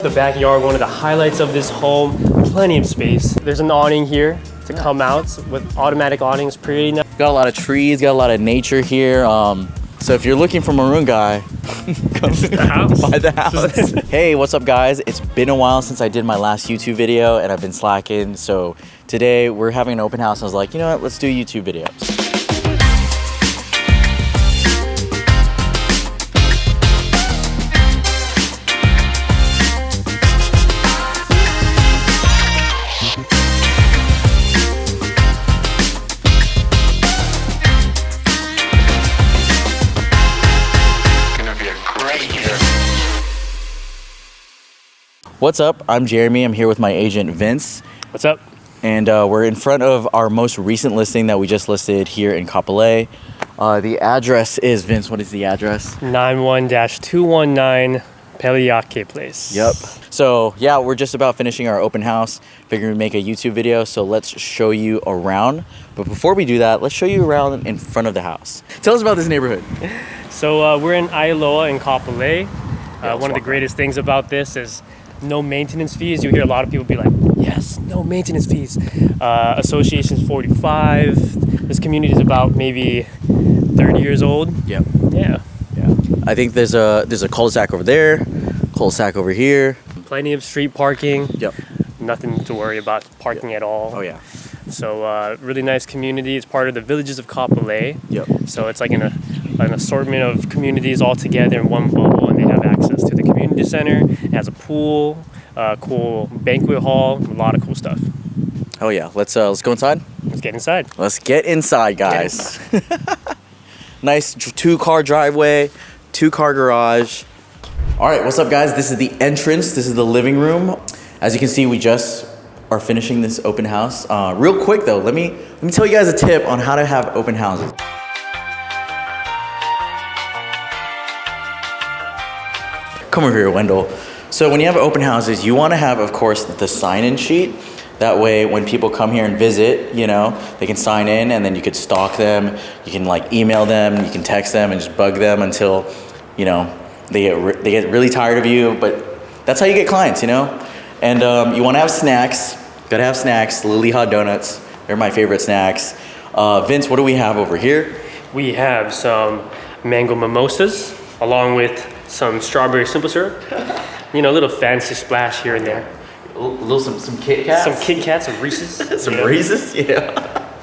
The backyard, one of the highlights of this home, plenty of space. There's an awning here to come out with automatic awnings, pretty nice. Got a lot of trees, got a lot of nature here. So if you're looking for Maroon Guy, come to the house. By the house. Hey, what's up guys? It's been a while since I did my last YouTube video and I've been slacking. So today we're having an open house. I was like, you know what, let's do YouTube videos. What's up? I'm Jeremy. I'm here with my agent Vince. What's up? And we're in front of our most recent listing that we just listed here in Kapolei. The address is, Vince, what is the address? 91-219 Peliake Place. Yep. So yeah, we're just about finishing our open house. Figuring we'd make a YouTube video, so let's show you around. But before we do that, let's show you around in front of the house. Tell us about this neighborhood. So we're in Ailoa in Kapolei. One of the greatest things about this is no maintenance fees. You hear a lot of people be like, yes, no maintenance fees. Association's 45. This community is about maybe 30 years old. Yep. Yeah. I think there's a cul-de-sac over there, cul-de-sac over here. Plenty of street parking. Yep. Nothing to worry about parking at all. Oh yeah. So really nice community. It's part of the Villages of Kapolei. Yep. So it's like an assortment of communities all together in one bubble, and they have access to the community center. It has a pool, cool banquet hall, a lot of cool stuff. Oh yeah. Let's go inside. Let's get inside. Let's get inside, guys. Nice 2-car driveway, 2-car garage. All right, what's up, guys? This is the entrance. This is the living room. As you can see, we just are finishing this open house. Real quick though, let me tell you guys a tip on how to have open houses. Come over here, Wendell. So when you have open houses, you want to have, of course, the sign-in sheet. That way, when people come here and visit, you know, they can sign in, and then you could stalk them. You can like email them, you can text them, and just bug them until, you know, they get really tired of you. But that's how you get clients, you know. And you want to have snacks. Gotta have snacks. Lily Hot Donuts. They're my favorite snacks. Vince, what do we have over here? We have some mango mimosas, along with some strawberry simple syrup. You know, a little fancy splash here and there. Some Kit Kats? Some Kit Kats, some Reese's. Some Reese's? Yeah.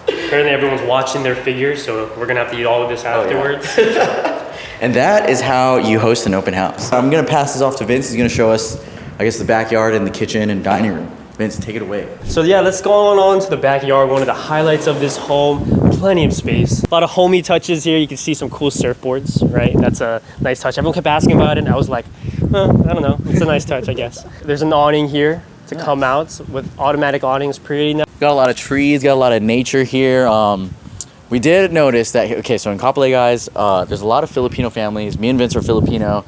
Apparently everyone's watching their figures, so we're gonna have to eat all of this afterwards. Oh, yeah. And that is how you host an open house. I'm gonna pass this off to Vince. He's gonna show us, I guess, the backyard and the kitchen and dining room. Vince, take it away. So yeah, let's go on to the backyard, one of the highlights of this home. Plenty of space. A lot of homey touches here. You can see some cool surfboards, right? That's a nice touch. Everyone kept asking about it, and I was like, I don't know. It's a nice touch, I guess. There's an awning here to come out with automatic awnings, pretty nice. Got a lot of trees, got a lot of nature here. We did notice that, okay, so in Kapolei, guys, there's a lot of Filipino families. Me and Vince are Filipino.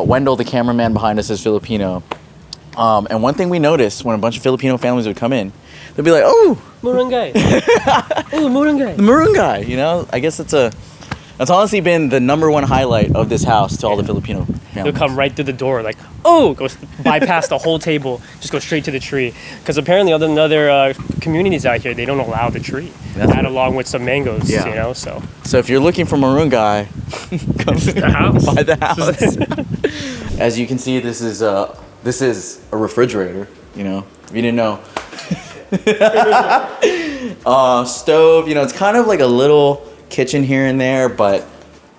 Wendell, the cameraman behind us, is Filipino. And one thing we noticed when a bunch of Filipino families would come in, they'd be like, oh, Maroon Guy. Oh, Maroon Guy. The Maroon Guy, you know? I guess that's honestly been the #1 highlight of this house to all the Filipino families. They'll come right through the door, like, oh, go bypass the whole table, just go straight to the tree. Because apparently other communities out here, they don't allow the tree. That along with some mangoes, you know, so. So if you're looking for Maroon Guy, come to the house. By the house. As you can see, this is a refrigerator, you know, if you didn't know. Stove, you know, it's kind of like a little kitchen here and there, but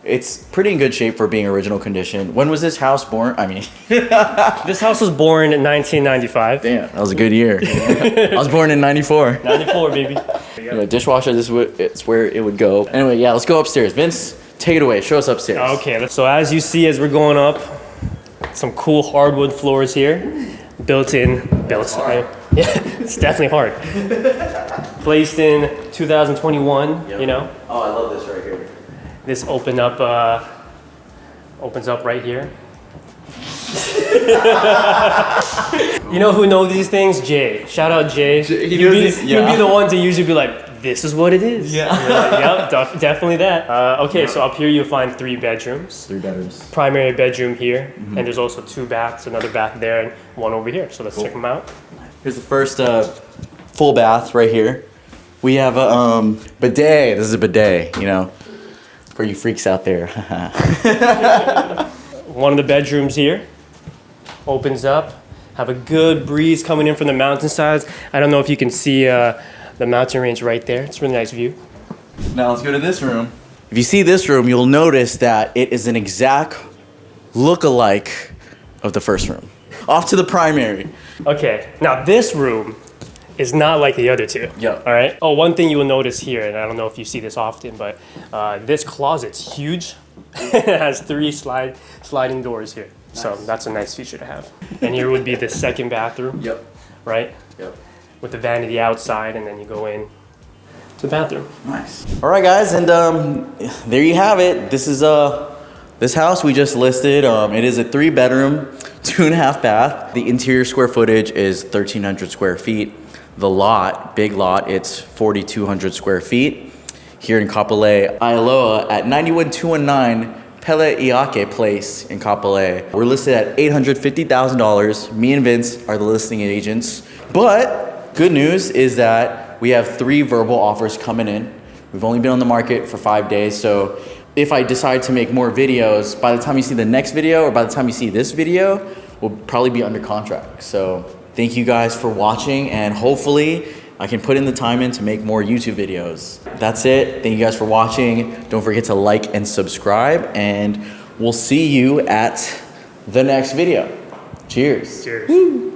it's pretty in good shape for being original condition. When was this house born? I mean, this house was born in 1995. Damn, that was a good year. I was born in 94. 94, baby. You know, dishwasher, it's where it would go. Anyway, yeah, let's go upstairs. Vince, take it away. Show us upstairs. Okay, so as you see, as we're going up, some cool hardwood floors here. Built-in. Yeah, it's definitely hard. Placed in 2021, you know. Oh, I love this right here. This opens up right here. You know who knows these things? Jay. Shout out Jay. You'd be the one to usually be like, this is what it is. Yeah. And you're like, yep, definitely that. Okay, so up here you'll find 3 bedrooms. 3 bedrooms. Primary bedroom here, and there's also 2 baths, another bath there, and 1 over here. So let's check them out. Here's the first full bath right here. We have a bidet. This is a bidet, you know, for you freaks out there. One of the bedrooms here opens up. Have a good breeze coming in from the mountainsides. I don't know if you can see the mountain range right there. It's a really nice view. Now let's go to this room. If you see this room, you'll notice that it is an exact look-alike of the first room. Off to the primary. Okay, now this room is not like the other 2. Yep. All right. Oh, one thing you will notice here, and I don't know if you see this often, but this closet's huge. It has 3 sliding doors here. Nice. So that's a nice feature to have. And here would be the second bathroom. Yep. Right? Yep. With the vanity outside, and then you go in to the bathroom. Nice. All right, guys, and there you have it. This is this house we just listed. It is a 3-bedroom, 2.5 bath. The interior square footage is 1,300 square feet. The lot, big lot, it's 4,200 square feet. Here in Kapolei, Ialoa at 91219 Pele Iake Place in Kapolei. We're listed at $850,000. Me and Vince are the listing agents. But good news is that we have 3 verbal offers coming in. We've only been on the market for 5 days, so if I decide to make more videos, by the time you see the next video or by the time you see this video, we'll probably be under contract. So thank you guys for watching, and hopefully I can put in the time in to make more YouTube videos. That's it. Thank you guys for watching. Don't forget to like and subscribe, and we'll see you at the next video. Cheers. Cheers. Woo.